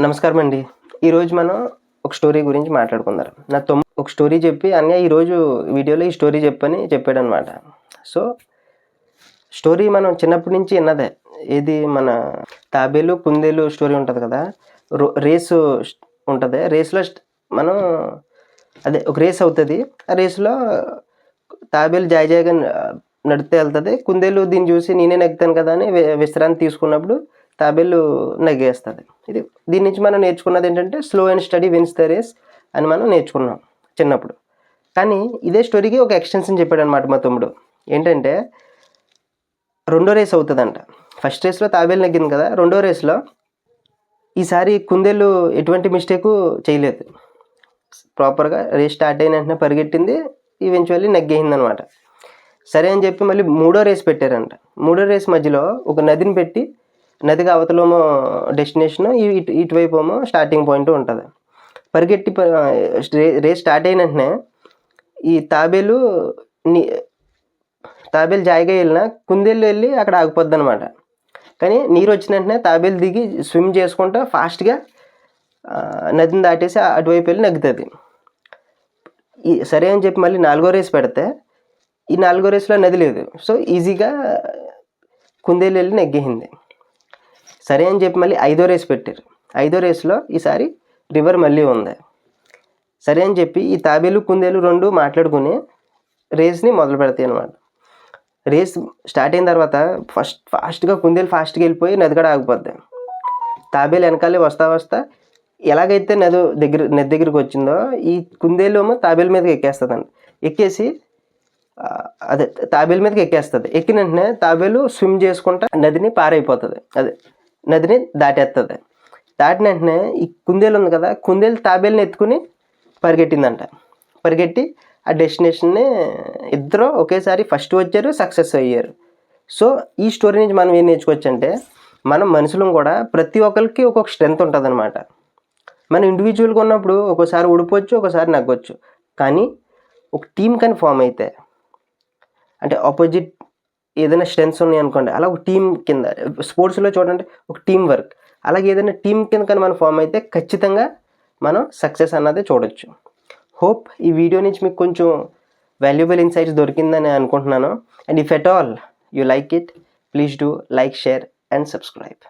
నమస్కారం అండి. ఈరోజు మనం ఒక స్టోరీ గురించి మాట్లాడుకుందాం. నా ఒక స్టోరీ చెప్పి అన్నయ్య ఈరోజు వీడియోలో ఈ స్టోరీ చెప్పని చెప్పాడనమాట. సో స్టోరీ మనం చిన్నప్పటి నుంచి విన్నదే. ఇది మన తాబేలు కుందేలు స్టోరీ ఉంటుంది కదా. రేసు ఉంటుంది. రేస్లో మనం అదే ఒక రేస్ అవుతుంది. ఆ రేస్లో తాబేలు జాయిగా నడితే వెళ్తుంది. కుందేలు దీన్ని చూసి నేనే నెగ్గుతాను కదా అని విశ్రాంతి తీసుకున్నప్పుడు తాబేలు నగ్గేస్తుంది. దీని నుంచి మనం నేర్చుకున్నది ఏంటంటే slow and steady wins the race అని మనం నేర్చుకున్నాం చిన్నప్పుడు. కానీ ఇదే స్టోరీకి ఒక ఎక్స్టెన్షన్ చెప్పాడు అనమాట మా తమ్ముడు. ఏంటంటే రెండో రేస్ అవుతుందంట. ఫస్ట్ రేస్లో తాబేలు నెగ్గింది కదా. రెండో రేస్లో ఈసారి కుందేలు ఎటువంటి మిస్టేకు చేయలేదు. ప్రాపర్గా రేస్ స్టార్ట్ అయిన వెంటనే పరిగెట్టింది, ఈవెన్చువల్లీ నెగ్గేసింది అనమాట. సరే అని చెప్పి మళ్ళీ మూడో రేస్ పెట్టారంట. మూడో రేస్ మధ్యలో ఒక నదిని పెట్టి, నదికి అవతలేమో డెస్టినేషను, ఇటువైపు ఏమో స్టార్టింగ్ పాయింట్ ఉంటుంది. పరిగెట్టి రేస్ స్టార్ట్ అయిన వెంటనే ఈ తాబేలు జాయిగా వెళ్ళినా కుందేళ్ళు వెళ్ళి అక్కడ ఆగిపోద్ది అనమాట. కానీ నీరు వచ్చిన వెంటనే తాబేలు దిగి స్విమ్ చేసుకుంటూ ఫాస్ట్గా నదిని దాటేసి అటువైపు వెళ్ళి నెగ్గుతుంది. సరే అని చెప్పి మళ్ళీ నాలుగో రేస్ పెడితే ఈ నాలుగో రేస్లో నది లేదు. సో ఈజీగా కుందేలు వెళ్ళి నెగ్గేసింది. సరే అని చెప్పి మళ్ళీ ఐదో రేస్ పెట్టారు. ఐదో రేస్లో ఈసారి రివర్ మళ్ళీ ఉంది. సరే అని చెప్పి ఈ తాబేలు కుందేలు రెండు మాట్లాడుకుని రేస్ని మొదలు పెడతాయి అన్నమాట. రేస్ స్టార్ట్ అయిన తర్వాత ఫాస్ట్గా కుందేలు ఫాస్ట్గా వెళ్ళిపోయి నది కూడా ఆగిపోద్ది. తాబేలు వెనకాలే వస్తా ఎలాగైతే నది దగ్గరికి వచ్చిందో ఈ కుందేలు ఏమో తాబేలు మీదకి ఎక్కేస్తుందండి. ఎక్కేసి అదే తాబేలు మీదకి ఎక్కేస్తుంది. ఎక్కిన వెంటనే తాబేలు స్విమ్ చేసుకుంటా నదిని పారైపోతుంది. నదిని దాటేస్తుంది. దాటిన వెంటనే ఈ కుందేలు ఉంది కదా, కుందేలు తాబేలుని ఎత్తుకుని పరిగెట్టిందంట. పరిగెట్టి ఆ డెస్టినేషన్ని ఇద్దరు ఒకేసారి ఫస్ట్ వచ్చారు, సక్సెస్ అయ్యారు. సో ఈ స్టోరీ నుంచి మనం ఏం నేర్చుకోవచ్చు అంటే, మనం మనుషులం కూడా ప్రతి ఒక్కరికి ఒక్కొక్క స్ట్రెంత్ ఉంటుంది అనమాట. మనం ఇండివిజువల్గా ఉన్నప్పుడు ఒక్కోసారి ఊడిపోవచ్చు, ఒకసారి నగ్గొచ్చు. కానీ ఒక టీం కానీ ఫామ్ అయితే, అంటే ఆపోజిట్ ఏదైనా స్ట్రెంత్స్ ఉన్నాయి అనుకోండి, అలా ఒక టీం కింద స్పోర్ట్స్లో చూడండి ఒక టీం వర్క్, అలాగే ఏదైనా టీం కింద కానీ మనం ఫామ్ అయితే ఖచ్చితంగా మనం సక్సెస్ అన్నది చూడొచ్చు. హోప్ ఈ వీడియో నుంచి మీకు కొంచెం వాల్యుబుల్ ఇన్సైట్స్ దొరికిందని అనుకుంటున్నాను. And if at all you like it, please do like, share and subscribe.